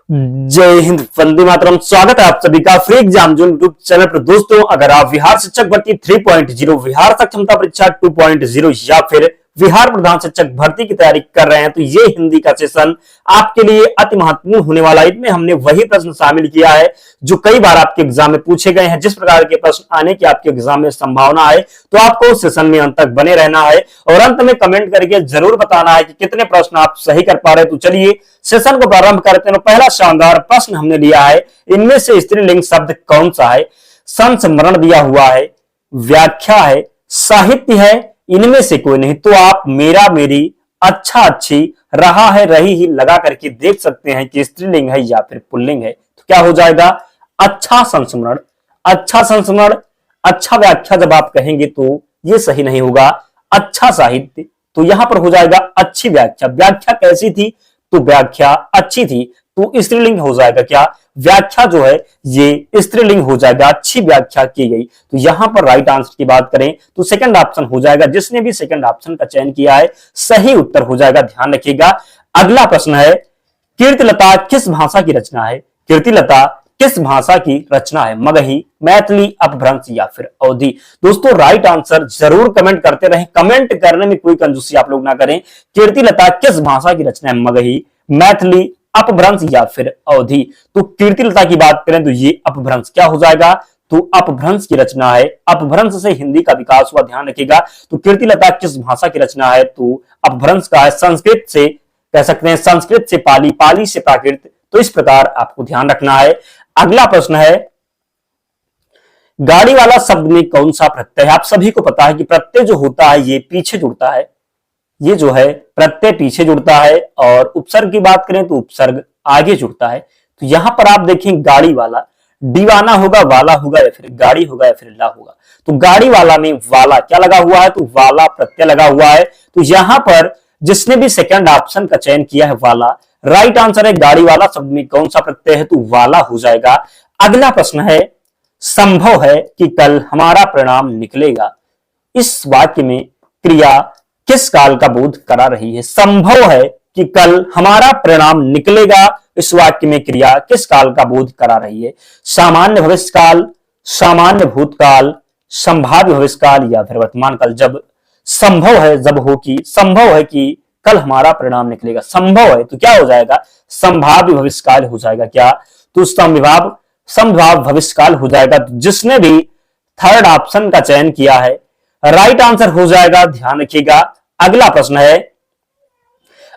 जय हिंद, वंदे मातरम। स्वागत है आप सभी का free exam zone YouTube channel पर। दोस्तों, अगर आप बिहार शिक्षक भर्ती 3.0, बिहार सक्षमता परीक्षा 2.0 या फिर बिहार प्रधान शिक्षक भर्ती की तैयारी कर रहे हैं तो ये हिंदी का सेशन आपके लिए अति महत्वपूर्ण होने वाला है। इसमें हमने वही प्रश्न शामिल किया है जो कई बार आपके एग्जाम में पूछे गए हैं। जिस प्रकार के प्रश्न आने की आपके एग्जाम में संभावना है तो आपको उस सेशन में अंत तक बने रहना है और अंत में कमेंट करके जरूर बताना है कि कितने प्रश्न आप सही कर पा रहे हैं। तो चलिए सेशन को प्रारंभ करते हैं। पहला शानदार प्रश्न हमने लिया है, इनमें से स्त्रीलिंग शब्द कौन सा है? संस्मरण दिया हुआ है, व्याख्या है, साहित्य है, इनमें से कोई नहीं। तो आप मेरा, मेरी, अच्छा, अच्छी, रहा है, रही ही लगा करके देख सकते हैं कि स्त्रीलिंग है या फिर पुल्लिंग है। तो क्या हो जाएगा? अच्छा संस्मरण, अच्छा संस्मरण, अच्छा व्याख्या जब आप कहेंगे तो ये सही नहीं होगा। अच्छा साहित्य, तो यहां पर हो जाएगा अच्छी व्याख्या। व्याख्या कैसी थी? तो व्याख्या अच्छी थी, तो स्त्रीलिंग हो जाएगा क्या? व्याख्या जो है ये स्त्रीलिंग हो जाएगा, अच्छी व्याख्या की गई। तो यहां पर राइट आंसर की बात करें तो सेकंड ऑप्शन हो जाएगा। जिसने भी सेकंड ऑप्शन का चयन किया है सही उत्तर हो जाएगा, ध्यान रखिएगा। अगला प्रश्न है, कीर्तिलता किस भाषा की रचना है? कीर्तिलता किस भाषा की रचना है? मगही, मैथिली, अपभ्रंश या फिर अवधी? दोस्तों राइट आंसर जरूर कमेंट करते रहें। कमेंट करने में कोई कंजूसी आप लोग ना करें। कीर्तिलता किस भाषा की रचना है? मगही, मैथिली, अपभ्रंश या फिर अवधी? तो कीर्तिलता की बात करें तो ये अपभ्रंश क्या हो जाएगा? तो अपभ्रंश की रचना है। अपभ्रंश से हिंदी का विकास हुआ, ध्यान रखिएगा। तो कीर्तिलता किस भाषा की रचना है? तो अपभ्रंश का है। संस्कृत से कह सकते हैं, संस्कृत से पाली, पाली से प्राकृत। तो इस प्रकार आपको ध्यान रखना है। अगला प्रश्न है, गाड़ी वाला शब्द में कौन सा प्रत्यय है? आप सभी को पता है कि प्रत्यय जो होता है ये पीछे जुड़ता है। ये जो है प्रत्यय पीछे जुड़ता है और उपसर्ग की बात करें तो उपसर्ग आगे जुड़ता है। तो यहां पर आप देखें गाड़ी वाला, दीवाना होगा, वाला होगा या फिर गाड़ी होगा या फिर ला होगा। तो गाड़ी वाला में वाला क्या लगा हुआ है? तो वाला प्रत्यय लगा हुआ है। तो यहां पर जिसने भी सेकंड ऑप्शन का चयन किया है वाला, राइट आंसर है। गाड़ी वाला शब्द में कौन सा प्रत्यय है? तो वाला हो जाएगा। अगला प्रश्न है, संभव है कि कल हमारा परिणाम निकलेगा, इस वाक्य में क्रिया किस काल का बोध करा रही है? संभव है कि कल हमारा परिणाम निकलेगा, इस वाक्य में क्रिया किस काल का बोध करा रही है? सामान्य भविष्यकाल, सामान्य भूतकाल, संभाव्य भविष्यकाल या फिर वर्तमान काल? जब संभव है, जब हो कि संभव है कि कल हमारा परिणाम निकलेगा, संभव है तो क्या हो जाएगा? संभाव्य भविष्यकाल हो जाएगा। क्या? तो संभाव्य भविष्यकाल हो जाएगा। तो जिसने भी थर्ड ऑप्शन का चयन किया है राइट आंसर हो जाएगा, ध्यान रखिएगा। अगला प्रश्न है,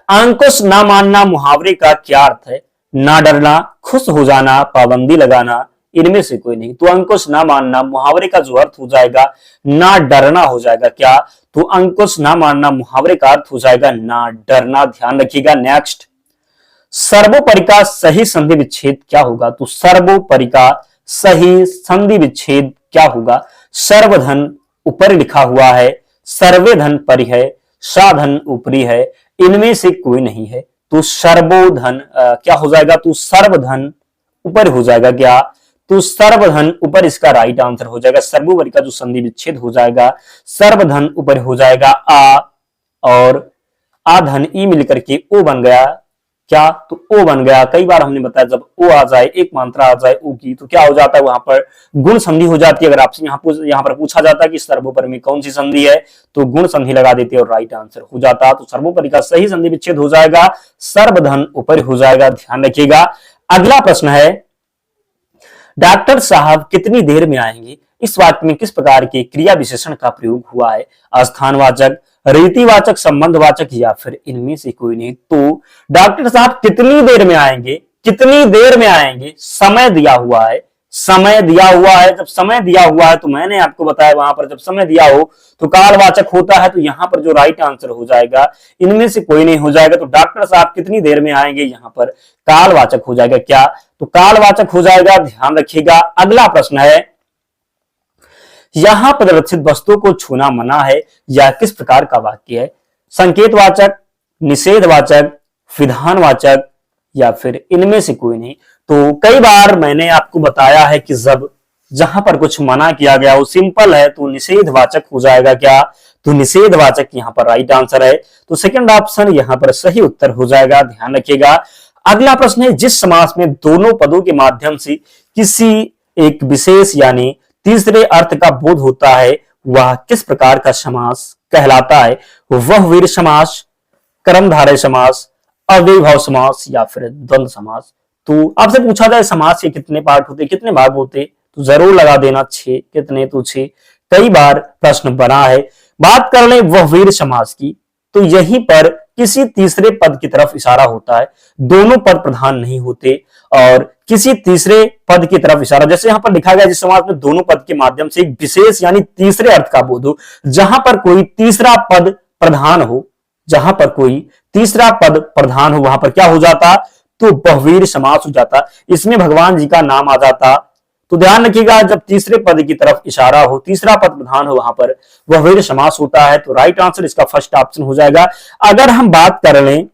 अंकुश ना मानना मुहावरे का क्या अर्थ है? ना डरना, खुश हो जाना, पाबंदी लगाना, इनमें से कोई नहीं। तो अंकुश ना मानना मुहावरे का जो अर्थ हो जाएगा ना डरना हो जाएगा। क्या? तो अंकुश ना मानना मुहावरे का अर्थ हो जाएगा ना डरना, ध्यान रखिएगा। नेक्स्ट, सर्वोपरि का सही संधि विच्छेद क्या होगा? तो सर्वोपरि का सही संधि विच्छेद क्या होगा? सर्वधन ऊपर लिखा हुआ है, सर्वे धन परि है, साधन ऊपरी है, इनमें से कोई नहीं है। तो सर्वोधन क्या हो जाएगा? तो सर्वधन ऊपर हो जाएगा। क्या? तो सर्वधन ऊपर इसका राइट आंसर हो जाएगा। सर्वोपरि का जो संधि विच्छेद हो जाएगा सर्वधन ऊपर हो जाएगा। आ और आधन ई मिलकर के ओ बन गया। क्या? तो ओ बन गया। कई बार हमने बताया जब ओ आ जाए, एक मात्रा आ जाए ओ की, तो क्या हो जाता है? वहां पर गुण संधि हो जाती है। अगर आपसे यहाँ पर पूछा जाता है कि सर्वोपरि में कौन सी संधि है तो गुण संधि लगा देते और राइट आंसर हो जाता। तो सर्वोपरि का सही संधि विच्छेद हो जाएगा, सर्वधन ऊपर हो जाएगा, ध्यान रखिएगा। अगला प्रश्न है, डॉक्टर साहब कितनी देर में आएंगे, इस वाक्य में किस प्रकार के क्रिया विशेषण का प्रयोग हुआ है? स्थानवाचक, रीतिवाचक, संबंधवाचक या फिर इनमें से कोई नहीं। तो डॉक्टर साहब कितनी देर में आएंगे, कितनी देर में आएंगे, समय दिया हुआ है, समय दिया हुआ है। जब समय दिया हुआ है तो मैंने आपको बताया वहां पर जब समय दिया हो तो कालवाचक होता है। तो यहां पर जो राइट आंसर हो जाएगा इनमें से कोई नहीं हो जाएगा। तो डॉक्टर साहब कितनी देर में आएंगे, यहां पर कालवाचक हो जाएगा। क्या? तो कालवाचक हो जाएगा, ध्यान रखिएगा। अगला प्रश्न है, यहां प्रदर्शित वस्तु को छूना मना है, यह किस प्रकार का वाक्य है? संकेतवाचक, निषेधवाचक, विधानवाचक या फिर इनमें से कोई नहीं। तो कई बार मैंने आपको बताया है कि जब जहां पर कुछ मना किया गया वो सिंपल है तो निषेधवाचक हो जाएगा। क्या? तो निषेधवाचक यहां पर राइट आंसर है। तो सेकंड ऑप्शन यहां पर सही उत्तर हो जाएगा, ध्यान रखिएगा। अगला प्रश्न है, जिस समास में दोनों पदों के माध्यम से किसी एक विशेष यानी तीसरे अर्थ का बोध होता है वह किस प्रकार का समास कहलाता है? वह वीर समास, कर्मधारय समास, अव्ययीभाव समास या फिर द्वंद्व समास। तो आपसे पूछा जाए समास के कितने पार्ट होते, कितने भाग होते, तो जरूर लगा देना 6। कितने? तो 6। कई बार प्रश्न बना है। बात कर ले वह वीर समास की, तो यहीं पर किसी तीसरे पद की तरफ इशारा होता है, दोनों पद प्रधान नहीं होते और किसी तीसरे पद की तरफ इशारा, जैसे यहां पर लिखा गया जिस समास में दोनों पद के माध्यम से एक विशेष यानी तीसरे अर्थ का बोध हो, जहां पर कोई तीसरा पद प्रधान हो, जहां पर कोई तीसरा पद प्रधान हो वहां पर क्या हो जाता? तो बहुवीर समास हो जाता। इसमें भगवान जी का नाम आ जाता। तो ध्यान रखिएगा, जब तीसरे पद की तरफ इशारा हो, तीसरा पद प्रधान हो, वहां पर बहुवीर समास होता है। तो राइट आंसर इसका फर्स्ट ऑप्शन हो जाएगा। अगर हम बात कर लें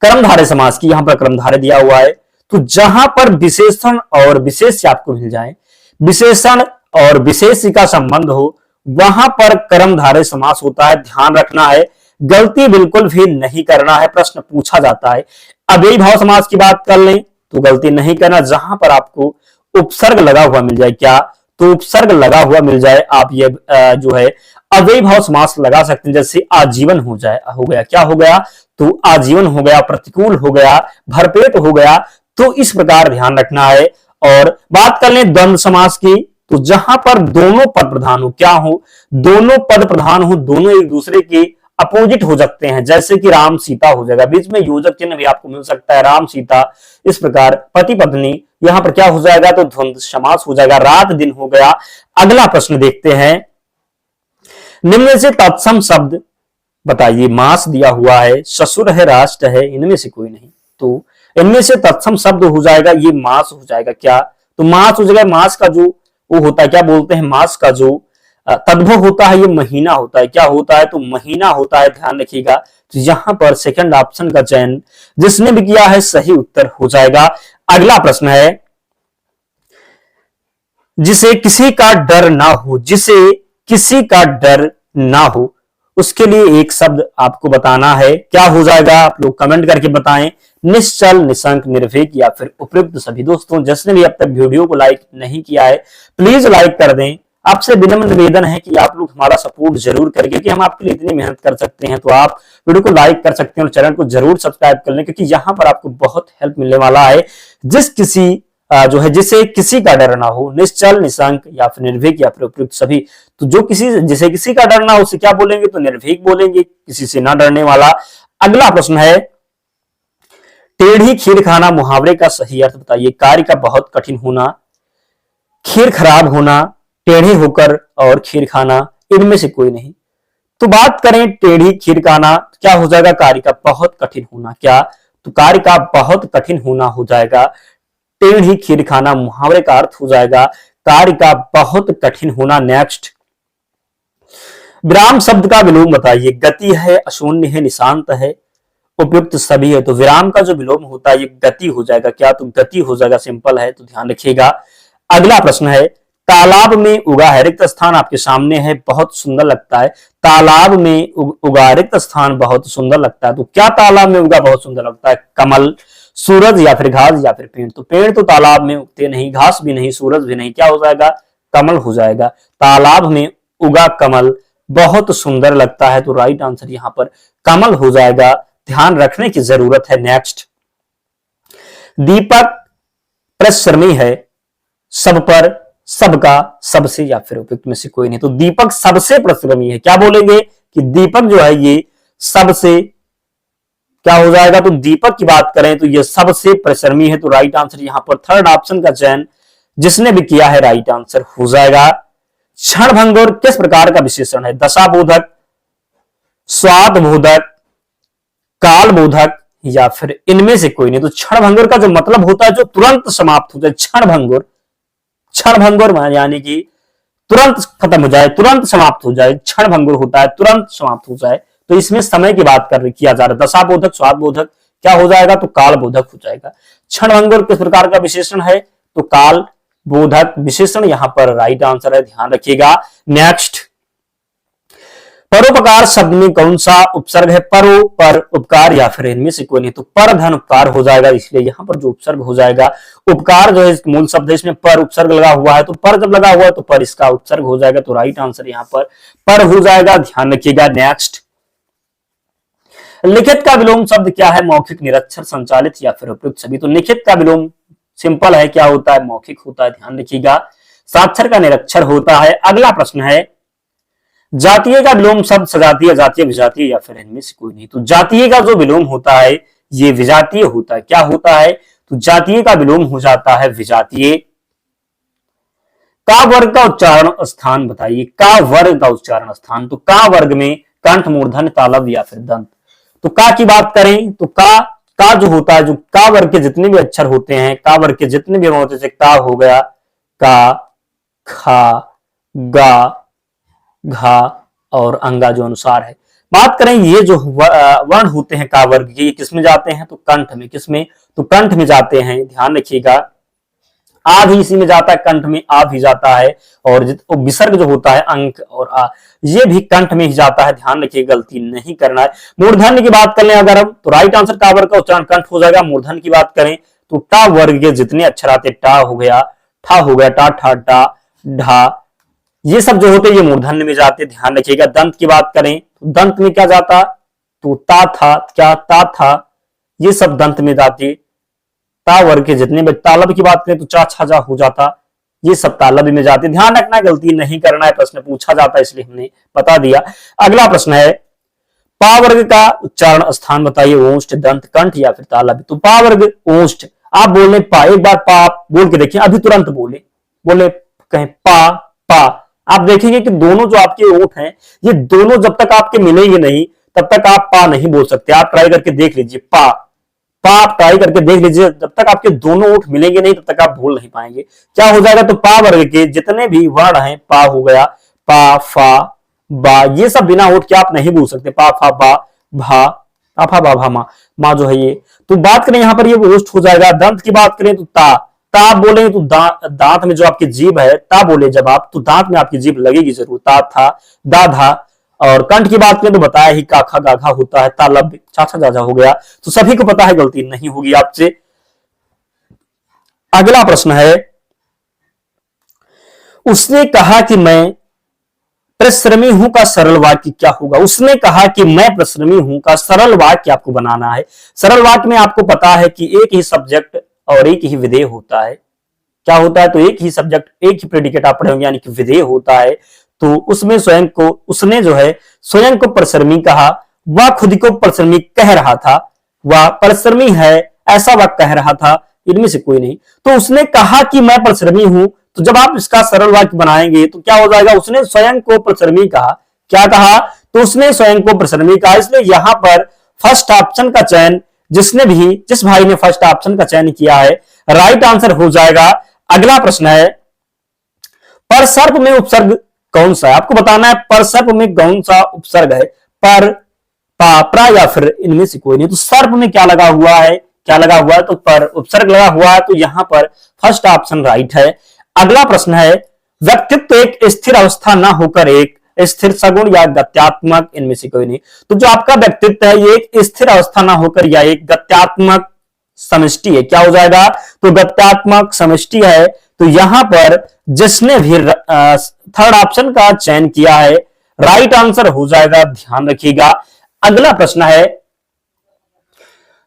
कर्मधारय समास की, यहां पर कर्मधारय दिया हुआ है, तो जहां पर विशेषण और विशेष्य आपको मिल जाए, विशेषण और विशेष्य का संबंध हो, वहां पर कर्मधारय समास होता है। ध्यान रखना है, गलती बिल्कुल भी नहीं करना है, प्रश्न पूछा जाता है। अव्ययीभाव समास की बात कर लें तो गलती नहीं करना, जहां पर आपको उपसर्ग लगा हुआ मिल जाए, क्या? तो उपसर्ग लगा हुआ मिल जाए, आप ये जो है अव्ययीभाव समास लगा सकते हैं। जैसे आजीवन हो जाए, हो गया, क्या हो गया? तो आजीवन हो गया, प्रतिकूल हो गया, भरपेट हो गया। तो इस प्रकार ध्यान रखना है। और बात कर लें द्वंद्व समास की, तो जहां पर दोनों पद प्रधान हो, क्या हो? दोनों पद प्रधान हो, दोनों एक दूसरे के अपोजिट हो सकते हैं, जैसे कि राम सीता हो जाएगा, बीच में योजक चिन्ह भी आपको मिल सकता है, राम सीता। इस प्रकार पति पत्नी, यहां पर क्या हो जाएगा? तो द्वंद्व समास हो जाएगा। रात दिन हो गया। अगला प्रश्न देखते हैं, निम्न से तत्सम शब्द बताइए। मास दिया हुआ है, ससुर है, राष्ट्र है, इनमें से कोई नहीं। तो इनमें से तत्सम शब्द हो जाएगा, ये मास हो जाएगा। क्या? तो मास हो जाएगा। मास का जो वो होता है, क्या बोलते हैं, मास का जो तद्भव होता है, ये महीना होता है। क्या होता है? तो महीना होता है। ध्यान रखिएगा। तो यहां पर सेकंड ऑप्शन का चयन जिसने भी किया है सही उत्तर हो जाएगा। अगला प्रश्न है, जिसे किसी का डर ना हो, जिसे किसी का डर ना हो, उसके लिए एक शब्द आपको बताना है। क्या हो जाएगा? आप लोग कमेंट करके बताएं। निश्चल, निशंक, निर्भीक या फिर उपयुक्त सभी। दोस्तों, जिसने भी अब तक वीडियो को लाइक नहीं किया है प्लीज लाइक कर दें। आपसे विनम्र निवेदन है कि आप लोग हमारा सपोर्ट जरूर करें, क्योंकि हम आपके लिए इतनी मेहनत कर सकते हैं। तो आप वीडियो को लाइक कर सकते हैं और चैनल को जरूर सब्सक्राइब कर लें, क्योंकि यहां पर आपको बहुत हेल्प मिलने वाला है। जिस किसी जो है जिसे किसी का डर ना हो, निश्चल, निशंक या फिर निर्भीक या फिर उपयुक्त सभी। तो जो किसी जिसे किसी का डर ना हो उसे क्या बोलेंगे? तो निर्भीक बोलेंगे, किसी से ना डरने वाला। अगला प्रश्न है, टेढ़ी खीर खाना मुहावरे का सही अर्थ बताइए। कार्य का बहुत कठिन होना, खीर खराब होना, टेढ़े होकर और खीर खाना, इनमें से कोई नहीं। तो बात करें टेढ़ी खीर खाना, क्या हो जाएगा? कार्य का बहुत कठिन होना। क्या? तो कार्य का बहुत कठिन होना हो जाएगा। टेढ़ी खीर खाना मुहावरे का अर्थ हो जाएगा कार्य का बहुत कठिन होना। नेक्स्ट, विराम शब्द का विलोम बताइए। गति है, अशून्य है, निशांत है, उपयुक्त सभी है। तो विराम का जो विलोम होता है ये गति हो जाएगा। क्या? तो गति हो जाएगा, सिंपल है, तो ध्यान रखिएगा। अगला प्रश्न है, तालाब में उगा है, रिक्त स्थान आपके सामने है, बहुत सुंदर लगता है। तालाब में उगा रिक्त स्थान बहुत सुंदर लगता है। तो क्या तालाब में उगा बहुत सुंदर लगता है? कमल, सूरज या फिर घास या फिर पेड़। तो पेड़ तो तालाब में उगते नहीं, घास भी नहीं, सूरज भी नहीं, क्या हो जाएगा? कमल हो जाएगा। तालाब में उगा कमल बहुत सुंदर लगता है। तो राइट आंसर यहां पर कमल हो जाएगा। ध्यान रखने की जरूरत है। नेक्स्ट, दीपक परिश्रमी है, सब पर, सबका, सबसे या फिर उपयुक्त में से कोई नहीं। तो दीपक सबसे परिश्रमी है। क्या बोलेंगे? कि दीपक जो है ये सबसे, क्या हो जाएगा? तो दीपक की बात करें तो ये सबसे परिश्रमी है। तो राइट आंसर यहां पर थर्ड ऑप्शन का चयन जिसने भी किया है राइट आंसर हो जाएगा। क्षणभंगुर किस प्रकार का विशेषण है? दशाबोधक, स्वादबोधक, कालबोधक या फिर इनमें से कोई नहीं। तो क्षणभंगुर का जो मतलब होता है जो तुरंत समाप्त हो जाए, क्षणभंगुर, क्षणभंगुर यानी कि तुरंत खत्म हो जाए, तुरंत समाप्त हो जाए, क्षणभंगुर होता है तुरंत समाप्त हो जाए। तो इसमें समय की बात किया जा रहा है। दशाबोधक, स्वादबोधक क्या हो जाएगा? तो कालबोधक हो जाएगा। क्षणभंगुर किस प्रकार का विशेषण है? तो काल बोधक विशेषण यहां पर राइट आंसर है, ध्यान रखिएगा। नेक्स्ट, परोपकार शब्द में कौन सा उपसर्ग है? परो, पर, उपकार या फिर इनमें से कोई नहीं। तो पर धन उपकार हो जाएगा, इसलिए यहां पर जो उपसर्ग हो जाएगा, उपकार जो है मूल शब्द है, इसमें पर उपसर्ग लगा हुआ है, तो पर जब लगा हुआ है तो पर इसका उपसर्ग हो जाएगा। तो राइट आंसर यहां पर हो जाएगा, ध्यान रखिएगा। नेक्स्ट, लिखित का विलोम शब्द क्या है? मौखिक, निरक्षर, संचालित या फिर उपयुक्त सभी। तो लिखित का विलोम सिंपल है, क्या होता है? मौखिक होता है, ध्यान रखिएगा। साक्षर का निरक्षर होता है। अगला प्रश्न है, जातीय का विलोम शब्द सजातीय, जातीय, विजातीय या फिर इनमें से कोई नहीं। तो जातीय का जो विलोम होता है ये विजातीय होता है। क्या होता है? तो जातीय का विलोम हो जाता है विजातीय। का वर्ग का उच्चारण स्थान बताइए। का वर्ग का उच्चारण स्थान, तो का वर्ग में कंठ, मूर्धन्य, तालव्य या फिर दंत। तो का की बात करें तो का जो होता है, जो का वर्ग के जितने भी अक्षर होते हैं, का वर्ग के जितने भी होते हैं, का हो गया, का, खा, गा, घा और अंगा जो अनुसार है। बात करें ये जो वर्ण होते हैं का वर्ग के, ये किसमें जाते हैं? तो कंठ में। किसमें? तो कंठ में जाते हैं, ध्यान रखिएगा। आ भी इसी में जाता है, कंठ में आ भी जाता है। और विसर्ग जो होता है अंक और आ, ये भी कंठ में ही जाता है, ध्यान रखिए, गलती नहीं करना है। मूर्धन्य की बात कर लें अगर हम, तो राइट आंसर का वर्ग का उच्चारण कंठ हो जाएगा। मूर्धन्य की बात करें तो टा वर्ग के जितने अक्षर आते, टा हो गया, ठा हो गया, टा, ठा, टा, ढा, ये सब जो होते हैं ये मूर्धन्य में जाते, ध्यान रखिएगा। दंत की बात करें तो दंत में क्या जाता? तो ता था, क्या ता था, ये सब दंत में जाते। ता वर्ग के जितने भी, तालव्य की बात करें तो चा, छा, जा हो जाता, ये सब तालव्य में जाते। ध्यान रखना, गलती नहीं करना है, प्रश्न पूछा जाता है इसलिए हमने बता दिया। अगला प्रश्न है, पा वर्ग का उच्चारण स्थान बताइए। ओष्ठ, दंत, कंठ या फिर तालव्य। तो पा वर्ग ओष्ठ, आप बोलने पा, एक बार पा बोल के देखिए, अभी तुरंत बोले कहें पा, पा। आप देखेंगे कि दोनों जो आपके ओठ हैं, ये दोनों जब तक आपके मिलेंगे नहीं तब तक आप पा नहीं बोल सकते। आप ट्राई करके देख लीजिए, पा, पा आप ट्राई करके देख लीजिए, जब तक आपके दोनों ओठ मिलेंगे नहीं तब तक आप बोल नहीं पाएंगे। क्या हो जाएगा? तो पा वर्ग के जितने भी वर्ण हैं, पा हो गया, पा, फा, बा, ये सब बिना ओठ के आप नहीं बोल सकते। पा, फा, बा, भा, अफा, बा, भा, मा जो है ये। तो बात करें यहां पर ये ओष्ठ हो जाएगा। दंत की बात करें तो ता, ता बोलेंगे तो दांत में जो आपकी जीभ है, ता बोले जब आप, तो दांत में आपकी जीभ लगेगी जरूर, ता, था, दा, धा। और कंठ की बात करें तो बताया ही, काखा, गाघा होता है, तालव्य, छाछा, जाजा हो गया। तो सभी को पता है, गलती नहीं होगी आपसे। अगला प्रश्न है, उसने कहा कि मैं परिश्रमी हूं का सरल वाक्य क्या होगा? उसने कहा कि मैं परिश्रमी हूं का सरल वाक्य आपको बनाना है। सरल वाक्य में आपको पता है कि एक ही सब्जेक्ट और एक ही विधेय होता है। क्या होता है? तो एक ही सब्जेक्ट, एक ही प्रेडिकेट आप पढ़े होंगे, यानी कि विधेय होता है। तो उसमें स्वयं को, उसने जो है स्वयं को परिश्रमी कहा, वह खुद को परिश्रमी कह रहा था, वह परिश्रमी है ऐसा वह कह रहा था, इनमें से कोई नहीं। तो उसने कहा कि मैं परिश्रमी हूं, तो जब आप इसका सरल वाक्य बनाएंगे तो क्या हो जाएगा? उसने स्वयं को परिश्रमी कहा। क्या कहा? तो उसने स्वयं को परिश्रमी कहा। इसलिए यहां पर फर्स्ट ऑप्शन का चयन, जिस भाई ने फर्स्ट ऑप्शन का चयन किया है, राइट आंसर हो जाएगा। अगला प्रश्न है, पर सर्प में उपसर्ग कौन सा है? आपको बताना है पर सर्प में कौन सा उपसर्ग है। पर, पा, प्रा या फिर इनमें से कोई नहीं। तो सर्प में क्या लगा हुआ है? क्या लगा हुआ है? तो पर उपसर्ग लगा हुआ है, तो यहां पर फर्स्ट ऑप्शन राइट है। अगला प्रश्न है, व्यक्तित्व एक स्थिर अवस्था ना होकर एक स्थिर सगुण या गत्यात्मक, इनमें से कोई नहीं। तो जो आपका व्यक्तित्व है ये एक स्थिर अवस्था ना होकर या एक गत्यात्मक समष्टि है। क्या हो जाएगा? तो गत्यात्मक समष्टि है। तो यहां पर जिसने भी थर्ड ऑप्शन का चयन किया है, राइट आंसर हो जाएगा, ध्यान रखिएगा। अगला प्रश्न है,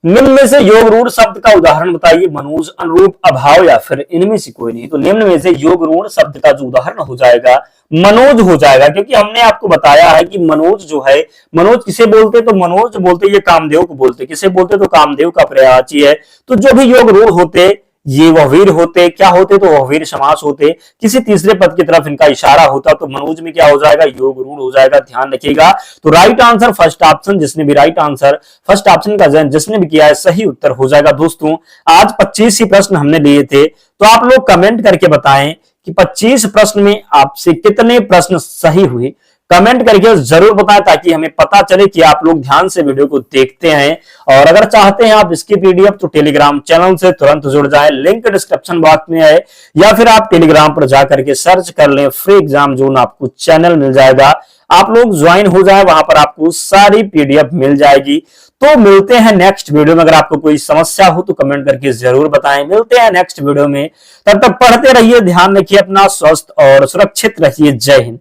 निम्न में से योग रूढ़ शब्द का उदाहरण बताइए। मनोज, अनुरूप, अभाव या फिर इनमें से कोई नहीं। तो निम्न में से योग रूढ़ शब्द का जो उदाहरण हो जाएगा मनोज हो जाएगा, क्योंकि हमने आपको बताया है कि मनोज जो है, मनोज किसे बोलते? तो मनोज बोलते ये कामदेव को बोलते। किसे बोलते? तो कामदेव का पर्यायवाची है। तो जो भी योग रूढ़ होते ये वह वीर होते। क्या होते? तो वह वीर समास होते। किसी तीसरे पद की तरफ इनका इशारा होता, तो मनोज में क्या हो जाएगा? योग रूढ़ हो जाएगा, ध्यान रखिएगा। तो राइट आंसर फर्स्ट ऑप्शन, जिसने भी राइट आंसर फर्स्ट ऑप्शन का चयन जिसने भी किया है, सही उत्तर हो जाएगा। दोस्तों आज 25 ही प्रश्न हमने लिए थे, तो आप लोग कमेंट करके बताएं कि 25 प्रश्न में आपसे कितने प्रश्न सही हुए। कमेंट करके जरूर बताएं ताकि हमें पता चले कि आप लोग ध्यान से वीडियो को देखते हैं। और अगर चाहते हैं आप इसकी पीडीएफ, तो टेलीग्राम चैनल से तुरंत जुड़ जाएं, लिंक डिस्क्रिप्शन बॉक्स में है, या फिर आप टेलीग्राम पर जाकर के सर्च कर लें फ्री एग्जाम जोन, आपको चैनल मिल जाएगा। आप लोग ज्वाइन हो जाए, वहां पर आपको सारी पीडीएफ मिल जाएगी। तो मिलते हैं नेक्स्ट वीडियो में। अगर आपको कोई समस्या हो तो कमेंट करके जरूर बताएं। मिलते हैं नेक्स्ट वीडियो में, तब तक पढ़ते रहिए, ध्यान रखिए अपना, स्वस्थ और सुरक्षित रहिए। जय हिंद।